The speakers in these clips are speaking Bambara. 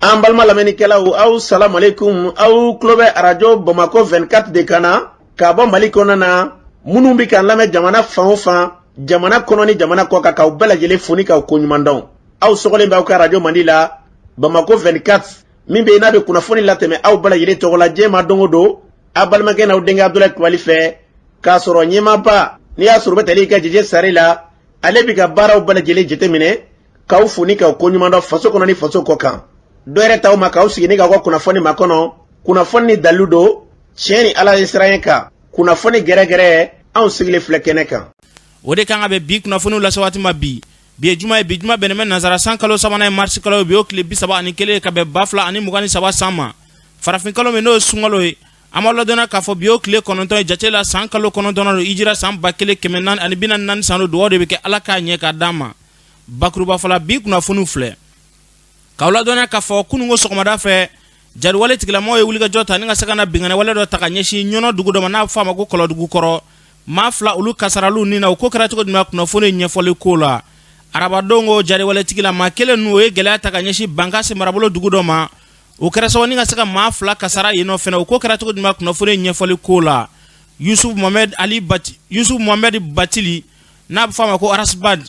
An balma lamɛnnikɛlaw aw salam aleikum aw tulo bɛ radio Bamako 24 de kan na ka bɔ Mali kɔnɔ na minnu bɛ k'an lamɛn jamana fan o fan jamana kɔnɔ ni jamana kɔ kan k'aw bɛɛ lajɛlen foni k'aw ko ɲuman dɔn aw sɔgɔlen b'aw ka radio Mali la Bamako 24 min bɛ n'a bɛ kunnafoni latɛmɛ aw bɛɛ lajɛlen tɔgɔ la diɲɛ ma don o don a balimakɛ n'aw denkɛ Abdulaye Kulibali fɛ k'a sɔrɔ ɲɛmaaba n'i y'a sɔrɔ bɛ tali ka jɛjɛ sari la ale bɛ ka baaraw bɛɛ lajɛlen jateminɛ k'aw foni k'aw ko ɲuman dɔn faso kɔnɔ ni faso kɔ kan dɔɛrɛ taw ma k'aw sigi ni k'aw ka kunnafoni ma kɔnɔ kunnafoni ni dalilu don tiɲɛ ni ala ye siran ye kan kunnafoni gɛrɛgɛrɛ anw sigilen filɛ kɛnɛ kan o de kan ka bɛ bi kunnafoniw lase waati ma bi ye juma ye bi juma bɛnnen bɛ nanzara san kalo sabanan ye marisi kalo ye bi o tile 31 ka bɛn 2023 san ma farafin kalo min n'o ye sunkalo ye an b'a ladɔnna k'a fɔ bi o tile 9 ye jate la san kalo 9 don hijira san 1444 san don dugawu de bɛ kɛ ala k'a ɲɛ k'a d'an ma bakuruba fɔla bi kunnafoniw filɛ k'aw ladɔnna k'a fɔ kununko sɔgɔmada fɛ jariwale tigilamɔgɔw ye wulikajɔ ta ni ka se ka na bingani wale dɔ ta ka ɲɛsin ɲɔnɔ dugu dɔ ma n'a bɛ fɔ a ma ko kɔlɔdugu kɔrɔ maa fila olu kasaraliw ni na o ko kɛra cogo jumɛn kunnafoni ɲɛfɔli ko la arabadon ko jariwale tigila maa kelen n'o ye gɛlɛya ta ka ɲɛsin bankasi marabolo dugu dɔ ma o kɛra sababu ni ka se ka maa fila kasara yen nɔ fɛnɛ o ko kɛra cogo jumɛn kunnafoni ɲɛfɔli ko la Yusuf Mohamed Batili n'a bɛ fɔ a ma ko Arasbad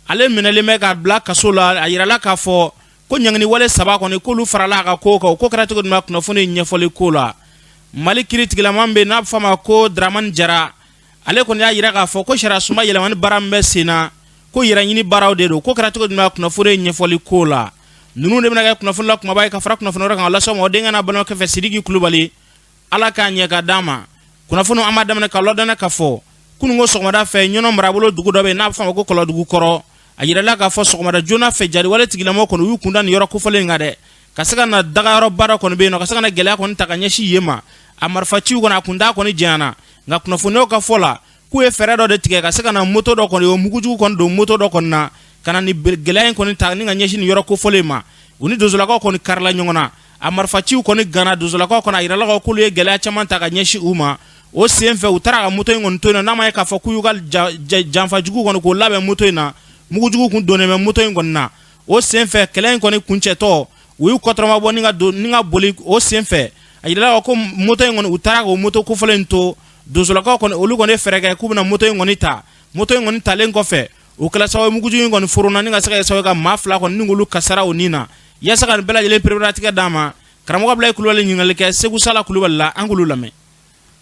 ale minɛlen bɛ k'a bila kaso la a yirala k'a fɔ ko ɲangini wale saba kɔni k'olu farala a ka ko kan o ko kɛra cogo jumɛn kunnafoni ɲɛfɔli ko la Mali kiri tigilaman bɛ n'a bɛ fɔ a ma ko Dramani Jara ale kɔni y'a yira k'a fɔ ko sariya suma yɛlɛmani baara min bɛ sen na ko yɛrɛɲini baaraw de don ko kɛra cogo jumɛn kunnafoni ɲɛfɔli ko la ninnu de bɛna kɛ kunnafoni la kumaba ye ka fara kunnafoni wɛrɛ kan lasɔn ma o denkɛ n'a balimakɛ fɛ Sidiki Kulubali ala k'a ɲɛ ka d'an ma kunnafoni an b'a daminɛ ka ladɔnna k'a fɔ kununko sɔgɔmada fɛ ɲɔnɔ marabolo dugu dɔ bɛ yen n'a bɛ fɔ a ma ko kɔlɔdugu kɔrɔ a yirala k'a fɔ sɔgɔmada joona fɛ jariwale tigilamɔgɔ kɔni u y'u kunda nin yɔrɔ kofɔlen in kan dɛ ka se ka na dagayɔrɔ baara kɔni bɛ yen nɔ ka se ka na gɛlɛya kɔni ta ka ɲɛsin yen ma a marifaciw kɔni a kun t'a kɔni janyana nka kunnafoniyaw ka fɔ la k'u ye fɛɛrɛ dɔ de tigɛ ka se ka na moto dɔ kɔni o mugujugu kɔni don moto dɔ kɔni na ka na ni gɛlɛya in kɔni ta ni ka ɲɛsin nin yɔrɔ kofɔlen ma u ni donsolakaw kɔni karila ɲɔgɔn na a marifaciw kɔni gana donsolakaw kɔni a yirala k'olu ye gɛlɛya caman ta ka ɲɛsin u ma o sen fɛ u taara ka moto in kɔni to yen nɔ n'a ma ye k'a fɔ k'u y'u ka janfajugu kɔni k'o labɛn moto in na mugujugu kun donnen bɛ moto in kɔni na o sen fɛ kɛlɛ in kɔni kuncɛtɔ u y'u kɔtɔrɔma bɔ ni ka boli o sen fɛ a yirala ko moto in kɔni u taara k'o moto kofɔlen in to donsolakaw kɔni olu kɔni fɛɛrɛ kɛ k'u bɛna moto in kɔni ta moto in kɔni talen kɔfɛ o kɛla sababu mugujugu in kɔni forona ni ka se ka sababu ka maa fila kɔni ni k'olu kasara o nin na yaasa ka nin bɛɛ lajɛlen pereperelatigɛ d'an ma karamɔgɔ Abdulaye Kulubali ɲininkali kɛ Segu Sala Kulubali la an k'olu lamɛn.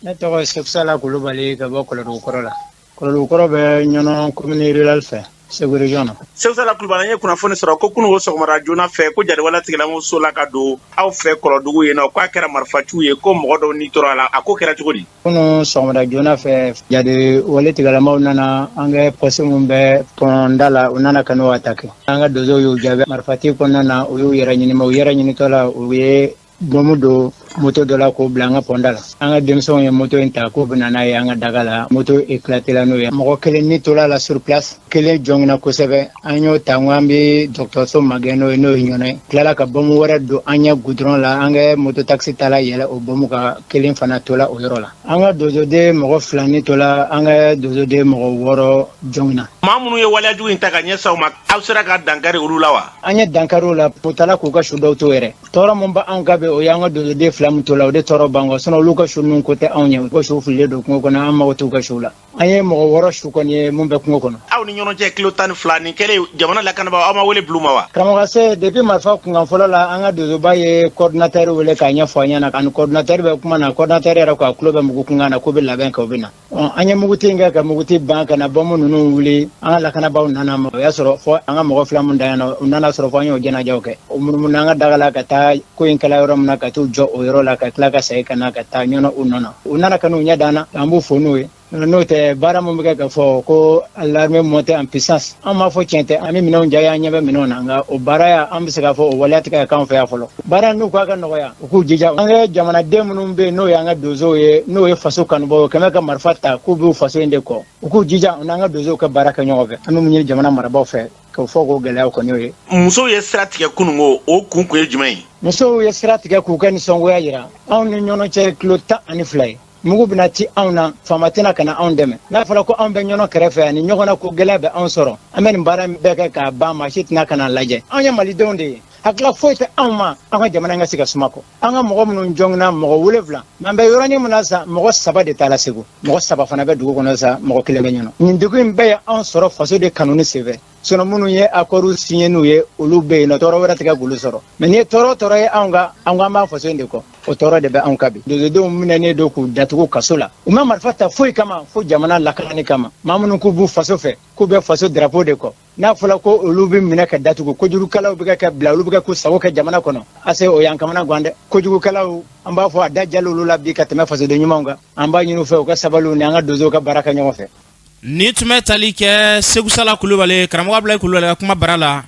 Ne tɔgɔ ye Segu Sala Kulubali ka bɔ Kɔlɔdugu kɔrɔ la Kɔlɔdugu kɔrɔ bɛ ɲɔnɔ commune rurale fɛ Segu région na. Segu Sala Kulubali ye kunnafoni sɔrɔ ko kununko sɔgɔmada joona fɛ ko jariwale tigilamɔgɔw sola ka don aw fɛ Kɔlɔdugu yen nɔ k'a kɛra marifaciw ye ko mɔgɔ dɔw ni tora a la a ko kɛra cogo di. Kunun sɔgɔmada joona fɛ jariwale tigilamɔgɔw nana an ka poste min bɛ pɔnda la u nana ka n'o attaquer an ka donsow y'u jaabi marifati kɔnɔna na u y'u yɛrɛ ɲinima u yɛrɛ ɲinitɔ la u ye bomu don moto dɔ la k'o bila an ka pɔnda la an ka denmisɛnw ye moto in ta k'u bɛna n'a ye an ka daga la moto éclaté la n'o ye mɔgɔ kelen ni tola la sur place kelen jɔngina kosɛbɛ an y'o ta n ko an bɛ dɔgɔtɔrɔso magɛn n'o ye ɲɔnɔ ye tilala ka bomu wɛrɛ don an ɲɛ goudron la an ka moto taxi ta la yɛlɛ o bomu ka kelen fana tola o yɔrɔ la an ka donsoden mɔgɔ 2 ni tola an ka donsoden mɔgɔ 6 jɔngina maa minnu ye waleyajugu in ta ka ɲɛsin aw ma aw sera ka dankari olu la wa an ye dankari o la o tala k'u ka su dɔw to yɛrɛ tɔɔrɔ min b'an ka bɛ o y'an ka donsoden 2 min to la o de tɔɔrɔ b'an kan sinon olu ka su ninnu ko tɛ anw ɲɛ u ka su fililen don kungo kɔnɔ an mago t'u ka su la an ye mɔgɔ 6 su kɔni ye mun bɛ kungo kɔnɔ aw ni ɲɔgɔn cɛ kilo 12 nin kɛlen jamana lakanabaaw aw ma wele bulon ma wa karamɔgɔ se depuis marifa kunkan fɔlɔ la an ka donsoba ye coordinateur wele k'a ɲɛfɔ an ɲɛna ani coordinateur bɛ kuma na coordinateur yɛrɛ ko a tulo bɛ mugu kunkan na ko bɛ labɛn kɛ o bɛ na an ye muguti in kɛ ka muguti ban ka na bɔmu ninnu wuli an ka lakanabaaw nana ma o y'a sɔrɔ fɔ an ka mɔgɔ 2 min da yan nɔ u nana sɔrɔ fɔ an y'o jɛnajɛw kɛ o munumunu an ka daga la ka taa ko in kɛla yɔrɔ min na ka t'u jɔ o yɔrɔ la ka tila ka segin ka na ka taa ɲɔnɔ u nɔ na u nana ka n'u ɲɛ d'an na an b'u fo n'o ye n'o tɛ baara min bɛ kɛ ka fɔ ko l'armée montée en puissance an m'a fɔ tiɲɛ tɛ an bɛ minɛnw diya an ɲɛ bɛ minɛnw na nka o baara ya an bɛ se k'a fɔ o waleya tɛ ka k'an fɛ yan fɔlɔ baara n'u k'a ka nɔgɔya u k'u jija an ka jamanaden minnu bɛ yen n'o y'an ka donsow ye n'o ye faso kanubaaw kɛmɛ ka marifa ta k'u b'u faso in de kɔ u k'u jija u n'an ka donsow ka baara kɛ ɲɔgɔn fɛ an bɛ mun ɲini jamana marabaaw fɛ k'o fɔ k'o gɛlɛyaw kɔni y'o ye. Musow ye sira tigɛ kununko o kun ye jumɛn ye. musow ye sira tigɛ k'u kɛ nisɔngoya jira anw ni ɲɔgɔn cɛ kilo 12 ye mugu bɛna ci anw na faama tɛna ka na anw dɛmɛ n'a fɔra ko anw bɛ ɲɔgɔn kɛrɛfɛ ani ɲɔgɔn na ko gɛlɛya bɛ anw sɔrɔ an bɛ nin baara bɛɛ kɛ k'a ban maa si tɛna ka na lajɛ anw ye malidenw de ye hakla foite amma anga jamana nga sika sumako anga mogo mun jongna mogo wulevla mambe yorani munasa mogo saba de tala sego mogo saba fana be dugu kono sa mogo kilebe nyono nindugu imbe an soro faso de kanuni seve sono munu ye akoru sinye nu ye olu be no toro wera tiga gulu soro meni toro ye anga ma faso inde ko o toro de be an kabi do munene do ku datugo kasola uma marfata foi kama fo jamana lakani kama mamunu ku bu faso fe ku be faso drapeau de ko na fula ko olu bi mina ka datugo ko juru kala bi ka bla olu bi ka ko sawo ka jamana kono ase o yan kamana gwande ko juru kala amba fo da jalulu la bi ka teme faso de nyumonga amba nyinu fe o ka sabalu ni anga dozo ka baraka nyomo fe ni tume tali ke Segu Sala Kulubali karamɔgɔ Abdulaye Kulubali ka kuma bara la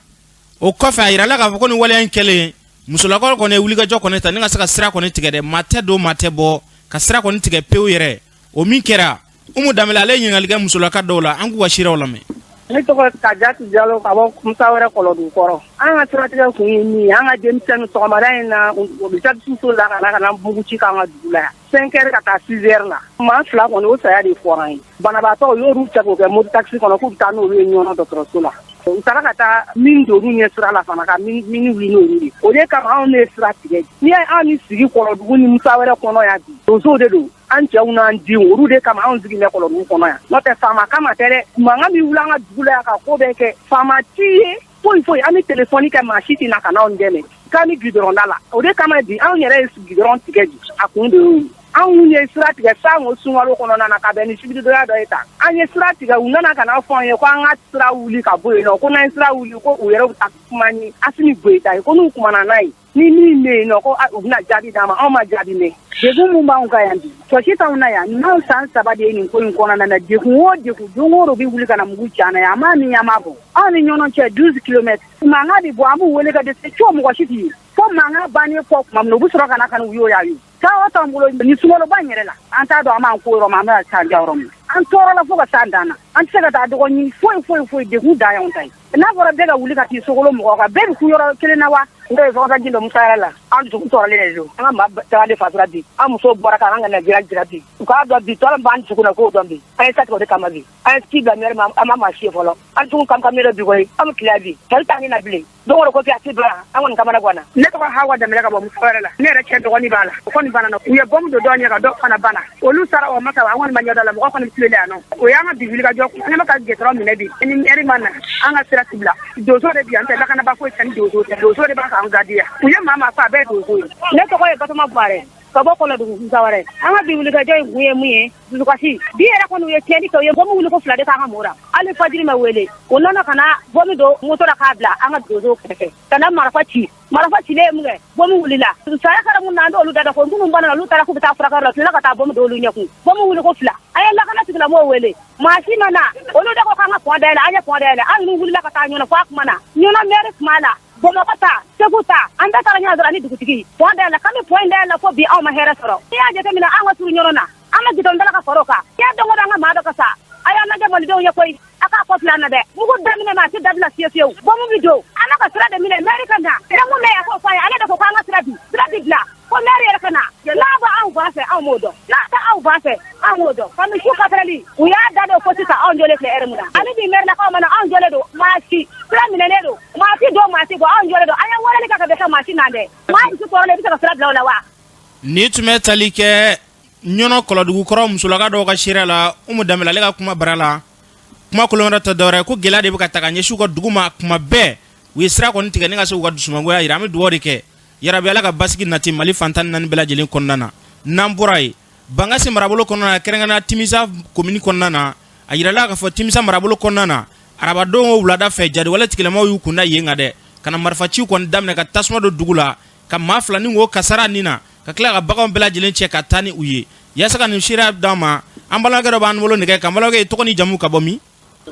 o kɔfɛ a yirala k'a fɔ ko ni waleya in kɛlen musolakaw kɔni wulikajɔ kɔni ta ni ka se ka sira kɔni tigɛ dɛ maa tɛ don maa tɛ bɔ ka sira kɔni tigɛ pewu yɛrɛ o min kɛra Umu Danbɛlɛ ale ye ɲininkali kɛ musolaka dɔw la an k'u ka siraw lamɛn. Ne tɔgɔ Kajatu Jalo ka bɔ Musa Wɛrɛ Kɔlɔdugu kɔrɔ. An ka siratigɛ kun ye min ye an ka denmisɛnnin sɔgɔmada in na u bɛ taa so la ka na muguci k'an ka dugu la yan. 5 heures ka taa 6 heures la. Maa fila kɔni o saya de fɔra an ye. Banabaatɔ u y'olu cɛ k'o kɛ moti taxi kɔnɔ k'u bɛ taa n'olu ye ɲɔgɔn dɔgɔtɔrɔso la. U taara ka taa min don olu ɲɛ sira la fana ka min wuli n'olu de. O de kama anw ne sira tigɛ. N'i ye an ni sigi Kɔlɔdugu ni Musa Wɛrɛ kɔnɔ yan bi. Donsow de don. An cɛw n'an denw olu de kama anw sigilen bɛ Kɔlɔdugu kɔnɔ yan. N'o tɛ faama kama tɛ dɛ. Mankan min wuli an ka dugu la yan ka ko bɛɛ kɛ. Faama ti ye foyi an bɛ telefɔni kɛ maa si tɛ na ka n'anw dɛmɛ. K'an bɛ gudɔrɔn da la. O de kama bi anw yɛrɛ ye gudɔrɔn tigɛ bi. A kun de y'o ye. Anw ye sira tigɛ sango sunkalo kɔnɔna na ka bɛn ni sibiridɔya dɔ ye tan. An ye sira tigɛ u nana ka na fɔ an ye ko an ka sira wuli ka bɔ yen nɔ ko n'an ye sira wuli ko u yɛrɛ bɛ taa kuma ni Asimi Goyita ye ko n'u kumana n'a ye ni min bɛ yen nɔ ko u bɛna jaabi d'an ma anw ma jaabi mɛn. Degun mun b'anw kan yan bi tɔsi t'anw na yan n'anw san 3 de ye nin ko in kɔnɔna na degun o degun don o don bɛ wuli ka na mugu ci an na yan an b'a ni an b'a bɔ anw ni ɲɔgɔn cɛ 12 kilomètres mankan bɛ bɔ an b'u wele ka dɛsɛ cogo mɔgɔ si tɛ yen fo mankan bannen kɔ tuma min na u bɛ sɔrɔ ka na ka n'u y'o y'a ye. Taa o t'an bolo ni sunkaloba in yɛrɛ la an t'a dɔn an b'an ko yɔrɔ min an bɛna taa ja yɔrɔ min an tɔɔrɔ la fo ka taa dan na an tɛ se ka taa dɔgɔ ɲini foyi degun dan y'anw ta ye n'a fɔra bɛɛ ka wuli ka t'i sogolo mɔgɔw kan bɛɛ bɛ ku yɔrɔ kelen na wa n ye sɔgɔtaji dɔ Musa yɛrɛ la an dusu tɔɔrɔlen de don an ka maa caman de fatura bi an musow bɔra kan an ka na jira bi u k'a dɔn bi tɔɔrɔ min b'an dusu kunna k'o dɔn bi an ye satigɛ o de kama bi an ye ci bila mɛri ma an ma maa si ye fɔlɔ an tugu kam mɛri bi koyi an bɛ tila bi tali t'an na bilen don o don ko fi a ti bila an kɔni kamana gan na ne tɔgɔ Hawa Danbɛlɛ ka bɔ Musa wɛrɛ la ne yɛrɛ cɛ dɔgɔnin b'a la o kɔni banna u ye bɔmu don dɔ ɲɛ kan dɔ fana banna olu sara o ma sa an kɔni ma ɲɛdɔn la mɔgɔ kɔni tilen yan nɔ o y'an ka bi wulikajɔ an bɛ ka gɛtɔrɔ minɛ bi ni mɛri ma na an ka sira ti bila donso de bi an tɛ lakanaba foyi tɛ ni donso tɛ donso de b'a k'an gadiya u ye maa fɔ a bɛɛ donso ye ne tɔgɔ ye Batoma Buwarɛ ka bɔ Kɔlɔdugu Musa Wɛrɛ an ka bi wulikajɔ in kun ye mun ye dusukasi bi yɛrɛ kɔni u ye tiɲɛni kɛ u ye bɔmu wuli ko 2 de k'an ka mɔgɔw la hali fajiri ma wele o nana ka na bɔmu don moto la k'a bila an ka donso kɛrɛfɛ ka na marifa cilen ye mun kɛ bɔmu wulila saya kɛra mun na an t'olu da ko minnu banna olu taara k'u bɛ taa furakɛyɔrɔ la tilala ka taa bɔmu don olu ɲɛ kun bɔmu wuli ko 2 a ye lakana tigilamɔgɔw wele maa si ma na olu de ko k'an ka pɔn dayɛlɛ an ye pɔn dayɛlɛ an ninnu wulila ka taa ɲɔnɔ fo a kuma na ɲɔnɔ mɛri kuma la Bamakɔ ta Segu ta an da taara ɲɔgɔn dɔrɔn ni dugutigi pɔn dayɛlɛ k'an bɛ pɔn dayɛlɛ fo bi anw ma hɛrɛ sɔrɔ n'i y'a jateminɛ an ka turu ɲɔgɔn na an ka gidɔrɔn dala ka fara o kan n'i y'a dɔn ko an ka maa dɔ ka sa a y'an lajɛ malidenw ye koyi a k'a kɔ filan na dɛ mugu daminɛ ma a tɛ dabila fiyewu bɔmu bi don an ka sira de minɛ mɛri ka na yɛrɛ mun bɛ yan a k'o fɔ a ye ale de ko k'an ka sira bi bila ko mɛri yɛrɛ ka na n'a bɔ anw b'a fɛ anw m'o dɔn n'a tɛ anw b'a fɛ anw m'o dɔn kami su kasɛrɛli u y'a da don ko sisan anw jɔlen filɛ ɛrɛ mun na ale bi mɛri lakaw ma na anw jɔlen don maa si sira minɛnen don maa si don maa si bɔ anw jɔlen don an ye weleli kɛ ka dɛsɛ maa si na dɛ maa si tɔɔrɔlen i bɛ se ka sira bila o la wa. Ni tun bɛ tali kɛ ɲɔnɔ Kɔlɔdugu kɔrɔ musolaka dɔw ka sira la Umu Danbɛlɛ ale ka kuma bara la kuma kolon wɛrɛ tɛ dɔwɛrɛ ko gɛlɛya de bɛ ka ta ka ɲɛsin u ka dugu ma kuma bɛɛ u ye sira kɔni tigɛ ni ka se u ka dusumangoya yira an bɛ dugawu de kɛ yarabi Ala ka basigi nati Mali fantan 4 bɛɛ lajɛlen kɔnɔna na n'an bɔra yen Bangasi marabolo kɔnɔna na kɛrɛnkɛrɛnnenya Timisa commune kɔnɔna na a yirala k'a fɔ Timisa marabolo kɔnɔna na arabadon o wulada fɛ jadiwale tigilamɔgɔw y'u kunda yen kan dɛ ka na marifaciw kɔni daminɛ ka tasuma don dugu la ka maa 2 ni wo kasara nin na ka tila ka baganw bɛɛ lajɛlen cɛ ka taa ni u ye yaasa ka nin sira d'an ma an balimakɛ dɔ b'an bolo nɛgɛ kan balimakɛ ye tɔgɔ ni jamu ka bɔ min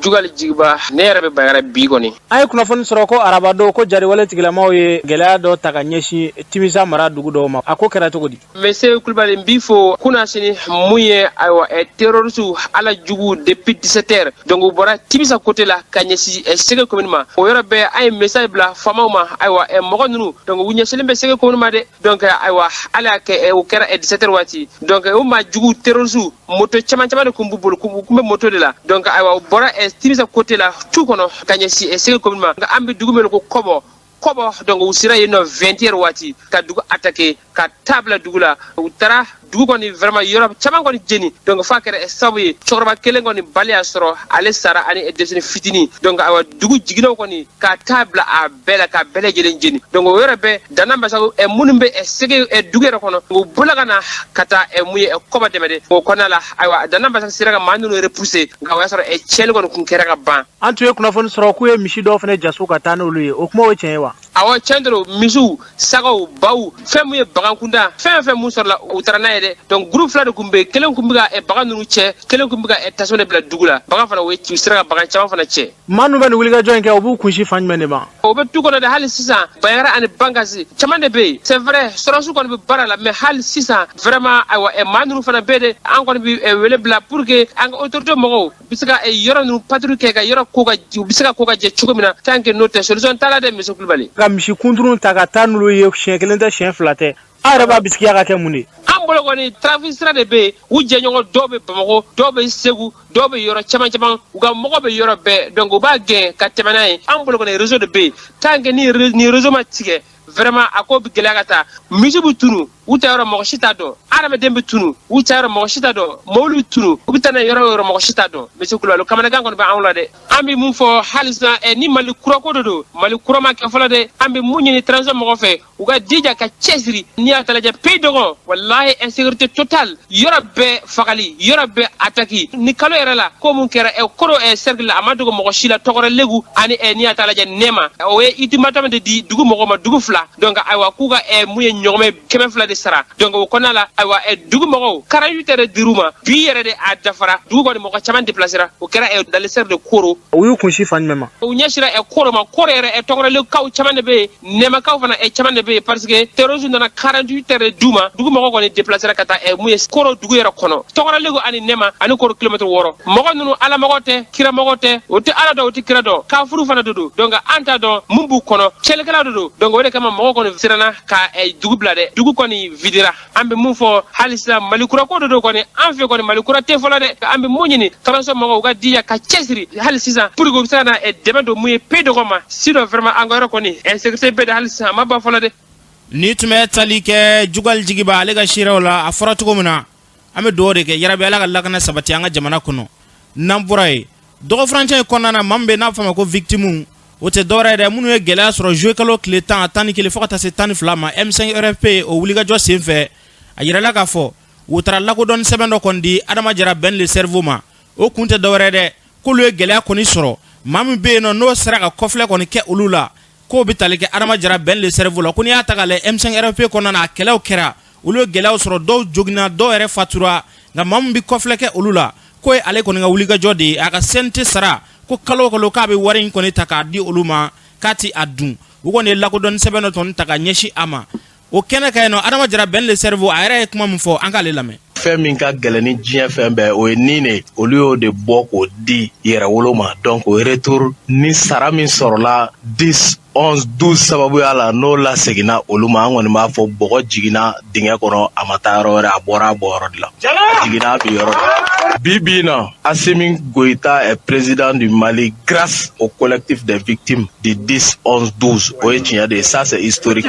Jugali Jigiba ne yɛrɛ bɛ Bayɛrɛ bi kɔni an ye kunnafoni sɔrɔ ko arabadon ko jariwale tigilamɔgɔw ye gɛlɛya dɔ ta ka ɲɛsin Timisa mara dugu dɔw ma a ko kɛra cogo di Monsieur Kulibali n b'i fo kunnasini mun ye ayiwa terroriste ala jugu depuis 17h donc u bɔra Timisa côté la ka ɲɛsin Segu commune ma o yɔrɔ bɛɛ an ye message bila faamaw ma ayiwa mɔgɔ ninnu donc u ɲɛsinnen bɛ Segu commune ma dɛ donc ayiwa ala y'a kɛ o kɛra 17h waati donc o maa jugu terroriste moto caman de kun b'u bolo kun bɛ moto de la donc ayiwa u bɔra Timisa côté la tout kono ka ɲɛsin Segu commune ma nka an bɛ dugu min ko Kɔbɔ kɔbɔ donc u sera yen nɔ 20h waati ka dugu attaquer ka table dugu la u taara dugu kɔni vraiment yɔrɔ caman kɔni jeni donc fa kɛra sababu ye cɛkɔrɔba kelen kɔni bali y'a sɔrɔ ale sara ani denmisɛnnin fitinin donc awa dugu jiginnaw kɔni ka taa bila a bɛɛ la ka bɛɛ lajɛlen jeni donc o yɔrɔ bɛɛ Dana Basago minnu bɛ sege dugu yɛrɛ kɔnɔ u bɔla ka na ka taa mun ye kɔba dɛmɛ de o kɔnɔna la ayiwa Dana Basago sera ka maa ninnu repousser nka o y'a sɔrɔ cɛnni kɔni kun kɛra ka ban. An tun ye kunnafoni sɔrɔ k'u ye misi dɔw fana jaso ka taa n'olu ye o kuma o tiɲɛ ye wa? Awɔ tiɲɛ don misiw sagaw baw fɛn mun ye bagan kunda fɛn mun sɔrɔla u taara n'a ye dɛ donc groupe fila de kun bɛ kelen kun bɛ ka bagan ninnu cɛ kelen kun bɛ ka tasuma de bila dugu la bagan fana u sera ka bagan caman fana cɛ. Maa ninnu bɛ nin wulikajɔ in kɛ o b'u kunsi fan jumɛn de ma? O bɛ du kɔnɔ de hali sisan Bayangara ani Bankasi caman de bɛ yen c'est vrai sɔrɔsiw kɔni bɛ baara la mais hali sisan vraiment ayiwa maa ninnu fana bɛ de an kɔni bɛ wele bila pour que an ka autorité mɔgɔw bɛ se ka yɔrɔ ninnu patrouille kɛ ka yɔrɔ ko ka u bɛ se ka ko ka jɛ cogo min na tant que n'o tɛ solution t'a la dɛ monsieur Kulibali. Ka misi kunturun ta ka taa n'olu ye siɲɛ kelen tɛ siɲɛ fila tɛ an yɛrɛ b'a bisikiya ka kɛ mun de? An bolo kɔni trafic sira de bɛ yen u jɛɲɔgɔn dɔw bɛ Bamako dɔw bɛ Segu dɔw bɛ yɔrɔ caman u ka mɔgɔ bɛ yɔrɔ bɛɛ donc u b'a gɛn ka tɛmɛ n'a ye an bolo kɔni réseau de bɛ yen tant que ni réseau ma tigɛ vraiment a ko bɛ gɛlɛya ka taa misi bɛ tunu u ta yɔrɔ mɔgɔ si t'a dɔn adamaden bɛ tunu u ta yɔrɔ mɔgɔ si t'a dɔn mɔbili bɛ tunu u bɛ taa n'a ye yɔrɔ mɔgɔ si t'a dɔn monsieur Kulibali kamanagan kɔni bɛ anw la dɛ an bɛ mun fɔ hali sisan ni Mali kurako de don Mali kura ma kɛ fɔlɔ dɛ an bɛ mun ɲini transition mɔgɔ fɛ u ka jija ka cɛsiri n'i y'a ta lajɛ pays dɔgɔ walahi insécurité totale yɔrɔ bɛɛ fagali yɔrɔ bɛɛ attaque ni kalo yɛrɛ la ko mun kɛra koro cercle la a ma dogo mɔgɔ si la tɔgɔrɛ legu ani n'i y'a ta lajɛ nɛma o ye ultimatum de di dugu mɔgɔ ma dugu fila donc ayiwa k'u ka mun ye ɲɔgɔmɛ 200 de sara donc o kɔnɔna la ayiwa dugu mɔgɔw 48 heures dir'u ma bi yɛrɛ de a dafara dugu kɔni mɔgɔ caman déplacera o kɛra dans le cercle de Koro u y'u kunsi fan jumɛn ma? u ɲɛsira Koro ma Koro yɛrɛ tɔgɔrɛlekaw caman de bɛ yen nɛmakaw fana caman de bɛ yen parce que terrorisme nana 48 heures d'u ma dugu mɔgɔw kɔni déplacera ka taa mun ye Koro dugu yɛrɛ kɔnɔ tɔgɔrɛleko ani nɛma ani Koro kilomètre 6 mɔgɔ ninnu ala mɔgɔ tɛ kira mɔgɔ tɛ o tɛ ala dɔn o tɛ kira dɔn kafuru fana de don donc an t'a dɔn mun b'u kɔnɔ cɛlikɛlaw de don donc o de kama mɔgɔ kɔni siranna ka dugu bila dɛ dugu kɔni videra an bɛ mun fɔ hali sisan Mali kura ko de don kɔni an fɛ kɔni Mali kura tɛ fɔlɔ dɛ an bɛ mun ɲini transition mɔgɔw ka dija ka cɛsiri hali sisan pour que u bɛ se ka na dɛmɛ don mun ye pays dɔgɔ ma sinon vraiment an ka yɔrɔ kɔni insécurité bɛ de hali sisan a ma ban fɔlɔ dɛ. Ni tun bɛ tali kɛ Jugal Jigiba ale ka seerew la a fɔra cogo min na an bɛ dugawu de kɛ yarabi ala ka lakana sabati an ka jamana kɔnɔ n'an bɔra yen dɔgɔfurancɛ in kɔnɔna na maa min bɛ n'a fɔ a ma ko victime o tɛ dɔwɛrɛ ye dɛ minnu ye gɛlɛya sɔrɔ juillet kalo tile 10 11 fo ka taa se 12 ma M5 RFP o wulikajɔ sen fɛ a yirala k'a fɔ u taara lakodɔnni sɛbɛn dɔ kɔni di Adama Jara Ben le cerveau ma o kun tɛ dɔwɛrɛ ye dɛ k'olu ye gɛlɛya kɔni sɔrɔ maa min bɛ yen nɔ n'o sera ka kɔfilɛ kɔni kɛ olu la k'o bɛ tali kɛ Adama Jara Ben le cerveau la ko n'i y'a ta k'a lajɛ M5 RFP kɔnɔna na a kɛlɛw kɛra olu ye gɛlɛyaw sɔrɔ dɔw joginna dɔw yɛrɛ fatura nka maa min bɛ kɔfilɛ kɛ olu la k'o ye ale kɔni ka wulikajɔ de ye a ka CNT sara ko kalo o kalo k'a bɛ wari in kɔni ta k'a di olu ma k'a ti a dun u kɔni ye lakodɔnni sɛbɛn dɔ kɔni ta ka ɲɛsin a ma o kɛnɛ ka yen nɔ Adama Jara Ben le cerveau a yɛrɛ ye kuma min fɔ an k'ale lamɛn. Fɛn min ka gɛlɛn ni diɲɛ fɛn bɛɛ o ye nin de olu y'o de bɔ k'o di yɛrɛwolo ma donc o retour ni sara min sɔrɔla 10 11 12 sababuya la n'o la seginna olu ma an kɔni b'a fɔ bɔgɔ jiginna dingɛ kɔnɔ a ma taa yɔrɔ wɛrɛ a bɔra a bɔyɔrɔ de la a jiginna a bi yɔrɔ la bi in na Assimi Goïta est président du Mali grâce au collectif des victimes du 10 11 12 o ye tiɲɛ de ye ça c'est historique.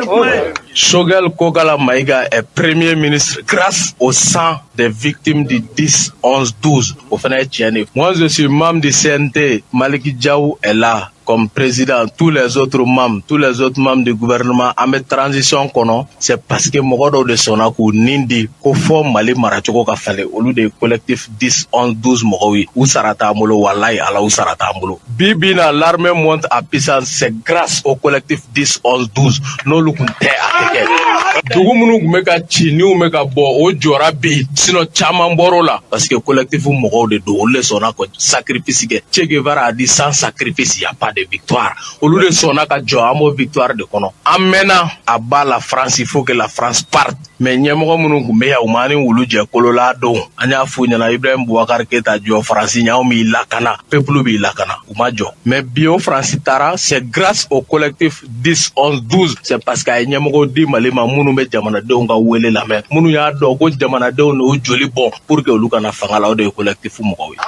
Choguel Kokala Maïga est premier ministre grâce au sang des victimes du 10 11 12 au fana ye tiɲɛ de ye. Moi je suis membre du CNT, Maliki Diaw est là comme président, tous les autres membres du gouvernement en transition kono, c'est parce que mɔgɔ dɔw de sɔnna k'u nin di ko fɔ Mali maracogo ka falen olu de collectif 10 11 12 mɔgɔw ye u sara t'an bolo wallahi ala u sara t'an bolo bi na l'armée monte à puissance c'est grâce au collectif 10 11 12 n'olu kun tɛ a tɛ kɛ dugu minnu kun bɛ ka ci ni u bɛ ka bɔ o jɔra bi sinon caman bɔr'o la parce que collectif mɔgɔw de don olu de sɔnna ka sacrifice kɛ Che Guevara a dit sans sacrifice y a pas de victoire olu de sɔnna ka jɔ an b'o victoire de kɔnɔ an mɛnna a b'a la France il faut que la France parte mais ɲɛmɔgɔ minnu kun bɛ yan u ma ni wulu jɛ kolola don an y'a f'u ɲɛna Ibrahim Boubacar Keita jɔ France ɲanw b'i lakana peuple b'i lakana u ma jɔ mais bi o France taara c'est grâce au collectif 10 11 12 c'est parce que a ye ɲɛmɔgɔ di Mali ma minnu bɛ jamanadenw ka wele lamɛn minnu y'a dɔn ko jamanadenw n'u k'o joli bɔn pour que olu kana fanga la o de ye collectif mɔgɔw ye.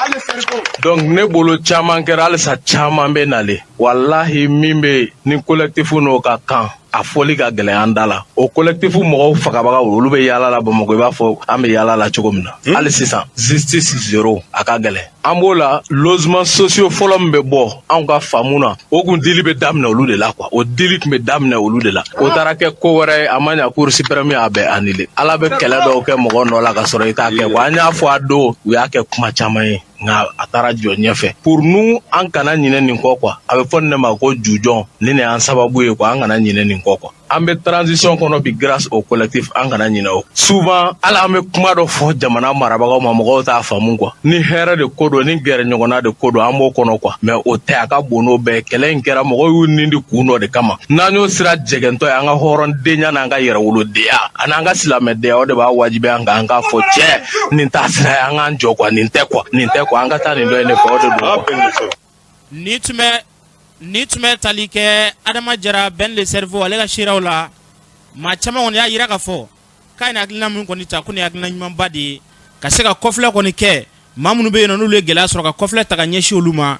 Donc ne bolo caman kɛra halisa caman bɛ nale wallahi min bɛ ni collectif n'o ka kan a fɔli ka gɛlɛn an da la o collectif mɔgɔw fagabaga olu bɛ yaala la Bamakɔ i b'a fɔ an bɛ yaala la cogo min na hali sisan justice zéro a ka gɛlɛn an b'o la logements sociaux fɔlɔ min bɛ bɔ anw ka faamu na o kun dili bɛ daminɛ olu de la quoi o dili tun bɛ daminɛ olu de la o taara kɛ ko wɛrɛ ye a ma ɲa cour suprême a bɛ annulé ala bɛ kɛlɛ dɔw kɛ mɔgɔ nɔ la ka sɔrɔ i t'a kɛ wa an y'a fɔ a don u y'a kɛ kuma caman ye nka a taara jɔ ɲɛfɛ pour nous an kana ɲinɛ nin kɔ quoi a bɛ fɔ nin de ma ko jujɔn ni nin y'an sababu ye quoi an kana ɲinɛ nin kɔ quoi an bɛ transition kɔnɔ bi grâce au collectif an kana ɲinɛ o souvent ala an bɛ kuma dɔ fɔ jamana marabagaw ma mɔgɔw t'a faamu quoi ni hɛrɛ de ko don ni gɛrɛ ɲɔgɔnna de ko don an b'o kɔnɔ quoi mais o tɛ a ka bon n'o bɛɛ kɛlɛ in kɛra mɔgɔw y'u nin di kun dɔ de kama n'an y'o sira jɛgɛntɔ ye an ka hɔrɔndenya n'an ka yɛrɛwolodenya ani an ka silamɛdenya o de b'a wajibi an kan an k'a fɔ cɛ nin t'a sira ye an k'an jɔ quoi nin tɛ quoi an ka taa nin dɔ ye ne fɛ o de don. Ni tun bɛ tali kɛ Adama Jara Ben le Cerveau ale ka seeraw la maa caman kɔni y'a yira k'a fɔ k'a ye nin hakilina min kɔni ta ko nin hakilina ɲumanba de ye ka se ka kɔfilɛ kɔni kɛ maa minnu bɛ yen nɔ n'olu ye gɛlɛya sɔrɔ ka kɔfilɛ ta ka ɲɛsin olu ma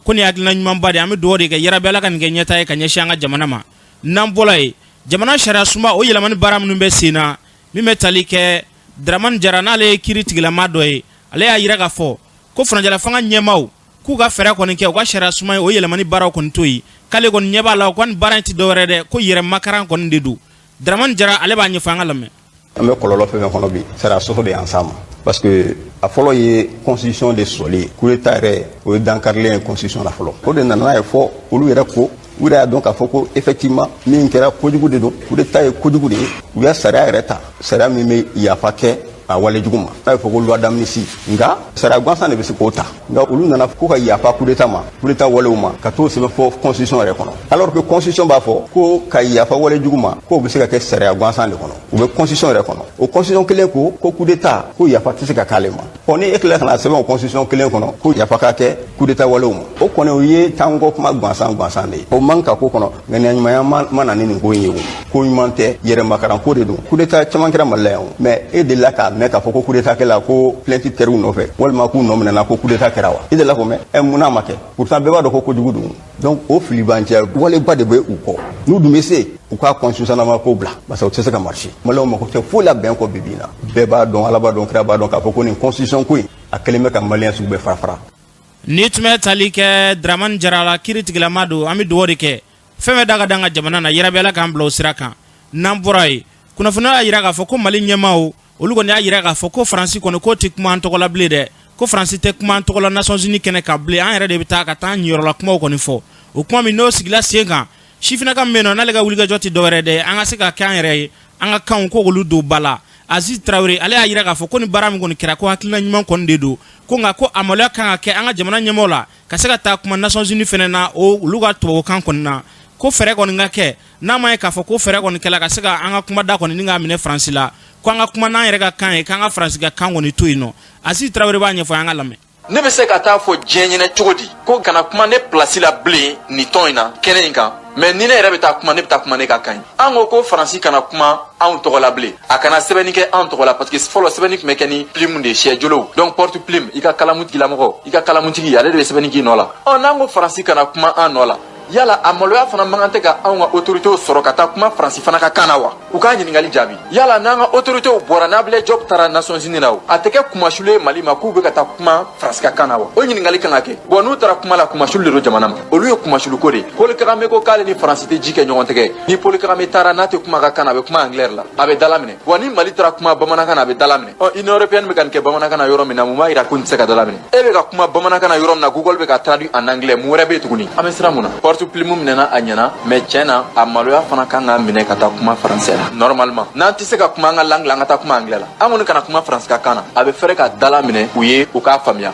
ko nin hakilina ɲumanba de an bɛ dugawu de kɛ yarabi Ala ka nin kɛ ɲɛtaa ye ka ɲɛsin an ka jamana ma n'an bɔra yen jamana sariya sunba o yɛlɛmani baara minnu bɛ sen na min bɛ tali kɛ Dramane Jara n'ale ye kiiri tigilama dɔ ye ale y'a yira k'a fɔ ko Fanajala fanga ɲɛmaaw k'u ka fɛɛrɛ kɔni kɛ u ka sariya sunba ye o yɛlɛmani baaraw kɔni to yen k'ale kɔni ɲɛ b'a la ko nin baara in tɛ dɔwɛrɛ dɛ ko yɛrɛ makaran kɔni de don Dramane Jara ale b'a ɲɛfɔ an ka lamɛn. An bɛ kɔlɔlɔ fɛn fɛn kɔnɔ bi sariya sɔsɔ de y'an s'a ma parce que a fɔlɔ ye constitution de sɔli coup d'état yɛrɛ o ye dankarilen ye constitution la fɔlɔ o de nana n'a ye fɔ olu yɛrɛ ko u yɛrɛ y'a dɔn k'a fɔ ko effectivement min kɛra kojugu de don coup d'état ye kojugu de ye u ya sariya yɛrɛ ta sariya min bɛ yafa kɛ a wale jugu ma n'a bɛ fɔ ko loi d'amnistie nka sariya gansan de bɛ se k'o ta nka olu nana ko ka yafa coup d'état ma coup d'état walew ma ka t'o sɛbɛn fɔ constitution yɛrɛ kɔnɔ alors que constitution b'a fɔ ko ka yafa wale jugu ma k'o bɛ se ka kɛ sariya gansan de kɔnɔ u bɛ constitution yɛrɛ kɔnɔ o constitution kelen ko coup d'état ko yafa tɛ se ka k'ale ma ɔ ni e tilala ka na sɛbɛn o constitution kelen kɔnɔ ko yafa ka kɛ coup d'état walew ma o kɔni o ye tanko kuma gansan de ye o man ka ko kɔnɔ ŋaniya ɲumanya ma na ni nin ko in ye o ko ɲuman tɛ yɛrɛ makaran ko de don coup d'état caman kɛra Mali la yan o mais e delila k'a mɛn k'a fɔ ko coup d'état kɛla ko plainte kɛra u nɔfɛ walima k'u nɔ minɛna ko coup d'état kɛra wa i delila k'o mɛn mun n'a ma kɛ pourtant bɛɛ b'a dɔn ko kojugu don donc o filibanciya waleba de bɛ u kɔ n'u dun bɛ se u ka constitutionnellement ko bila parce que o tɛ se ka marcher maliyɛnw mako tɛ foyi la bɛn kɔ bi bi in na bɛɛ b'a dɔn Ala b'a dɔn kira b'a dɔn k'a fɔ ko nin constitution ko in a kɛlen bɛ ka maliyɛn sugu bɛɛ fara ni tun bɛ tali kɛ Dramane Jara la kiiri tigilama don an bɛ dugawu de kɛ fɛn bɛɛ da ka da an ka jamana na yarabi Ala k'an bila o sira kan n'an bɔra yen kunnafoniya y'a yira k'a fɔ ko Mali ɲɛmaaw olu kɔni y'a yira k'a fɔ ko Faransi kɔni k'o tɛ kuma an tɔgɔ la bilen dɛ ko Faransi tɛ kuma an tɔgɔ la Nations Unies kɛnɛ kan bilen an yɛrɛ de bɛ taa ka taa an ɲɛyɔrɔla kumaw kɔni fɔ o kuma min n'o sigila sen kan sifinnaka min bɛ yen nɔ n'ale ka wulikajɔ tɛ dɔwɛrɛ dɛ an ka se ka kɛ an yɛrɛ ye an ka kanw ko olu don ba la Aziz Traoré ale y'a yira k'a fɔ ko ni baara min kɔni kɛra ko hakilina ɲuman kɔni de don ko nka ko a maloya kan ka kɛ an ka jamana ɲɛmaaw la ka se ka taa kuma Nations Unies fɛnɛ na o olu ka tubabukan kɔni na ko fɛɛrɛ kɔni ka kɛ n'a ma ye k'a fɔ ko fɛɛrɛ kɔni kɛla ka se ka an ka kuma da kɔni ni k'a minɛ Faransi la ko an ka kuma n'an yɛrɛ ka kan ye k'an ka Faransi ka kan kɔni to yen nɔ Aziz Traoré b'a ɲɛfɔ an ka lamɛn. Ne bɛ se ka taa fɔ diɲɛ ɲɛna cogo di ko kana kuma ne place la bilen nin tɔn in na kɛnɛ in kan mais ni ne yɛrɛ bɛ taa kuma ne bɛ taa kuma ne ka kan ye an ko Faransi kana kuma anw tɔgɔ la bilen a kana sɛbɛnni kɛ anw tɔgɔ la parce que fɔlɔ sɛbɛnni tun bɛ kɛ ni plume de ye sɛ jolow donc porte plume i ka kalamu tigilamɔgɔ i ka kalamutigi ale de bɛ sɛbɛnni k'i nɔ la n'an ko Faransi kana kuma an nɔ la yala a maloya fana man kan tɛ ka anw ka autorités sɔrɔ ka taa kuma Faransi fana ka kan na wa u k'a ɲininkali jaabi yala n'an ka autorités bɔra n'Ablaye Diop taara Nations Unies la a tɛ kɛ kumasulu ye Mali ma k'u bɛ ka taa kuma Faransi ka kan na wa o ɲininkali kan ka kɛ bon n'u taara kuma la kumasulu de don jamana ma olu ye kumasulu ko de ye Paul Kagame ko k'ale ni Faransi tɛ ji kɛ ɲɔgɔn tɛgɛ ni Paul Kagame taara n'a tɛ kuma ka kan na a bɛ kuma anglais la a bɛ dala minɛ wa ni Mali taara kuma bamanankan na a bɛ dala minɛ Union européenne bɛ ka nin kɛ bamanankan na yɔrɔ min na mun b'a yira ko nin tɛ se ka dala minɛ e bɛ ka kuma bamanankan na yɔrɔ min na Google bɛ ka traduit en anglais mun wɛrɛ bɛ yen tuguni an bɛ siran mun na porte plume minɛna a ɲɛna mais tiɲɛ na a maloya fana kan ka minɛ ka taa kuma Faransɛ la normalement n'an tɛ se ka kuma an ka langue la an ka taa kuma anglais la an kɔni kana kuma Faransi ka kan na a bɛ fɛrɛ ka dala minɛ u ye u k'a faamuya.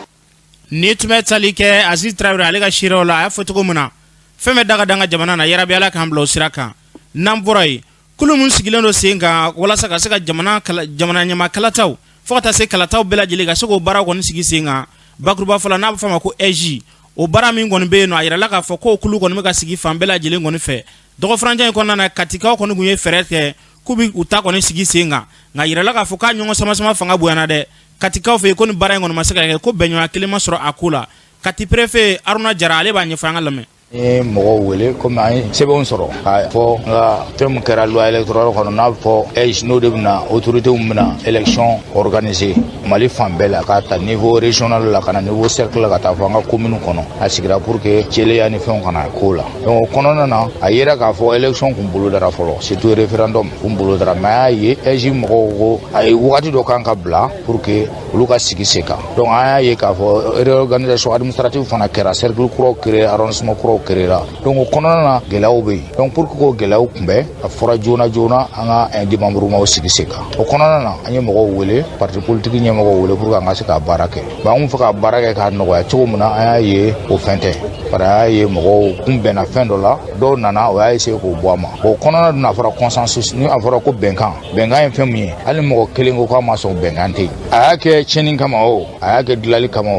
ni tun bɛ tali kɛ Aziz Traoré ale ka seeraw la a y'a fɔ cogo min na fɛn bɛ da ka da an ka jamana na yarabi Ala k'an bila o sira kan n'an bɔra yen kulu min sigilen don sen kan walasa ka se ka jamana ɲɛmaa kalataw fo ka taa se kalataw bɛɛ lajɛlen ka se k'o baaraw kɔni sigi sen kan bakuruba fɔlɔ n'a bɛ fɔ a ma ko EJ o baara min kɔni bɛ yen nɔ a yirala k'a fɔ ko kulu kɔni bɛ ka sigi fan bɛɛ lajɛlen kɔni fɛ dɔgɔfurancɛ in kɔnɔna na katikaw kɔni tun ye fɛɛrɛ kɛ kubi uta kɔni sigi senga nga yirala ka fɔ k'a ɲɔgɔn sama fanga bonyana dɛ katikaw fɛ ko ni baara in kɔni ma se ka kɛ ko bɛnɲɔgɔnya kelen ma sɔrɔ a ko la kati préfet Aruna Jara ale b'a ɲɛfɔ an ka lamɛn ni mɔgɔw wele komi an ye sɛbɛnw sɔrɔ k'a fɔ nka fɛn min kɛra loi électorale kɔnɔ n'a fɔ n'o de bɛna autorités bɛna élection organiser Mali fan bɛɛ la k'a ta niveau régional la ka na niveau cercle la ka taa fɔ an ka commune kɔnɔ a sigira pour que jɛlenya ni fɛnw kana k'o la donc o kɔnɔna na a yera k'a fɔ élection kun bolodara fɔlɔ surtout référendum kun bolodara mais a y'a ye mɔgɔw ko a ye wagati dɔ kan ka bila pour que olu ka sigi sen kan donc an y'a ye k'a fɔ réorganisation administrative fana kɛra cercle kuraw créé arrondissement kuraw créera donc o kɔnɔna na gɛlɛyaw bɛ yen donc pour que k'o gɛlɛyaw kunbɛn a fɔra joona an ka démembrement sigi sen kan o kɔnɔna na an ye mɔgɔw wele parti politique ɲɛmɔgɔw wele pour que an ka se ka baara kɛ bon an fɛ ka baara kɛ k'a nɔgɔya cogo min na an y'a ye o fɛn tɛ parce que an y'a ye mɔgɔw kun bɛnna fɛn dɔ la dɔw nana o y'a essayer k'o bɔ a ma o kɔnɔna dun a fɔra consensus ni a fɔra ko bɛnkan ye fɛn min ye hali mɔgɔ kelen ko k'a ma sɔn bɛnkan tɛ yen a y'a kɛ tiɲɛni kama o a y'a kɛ dilali kama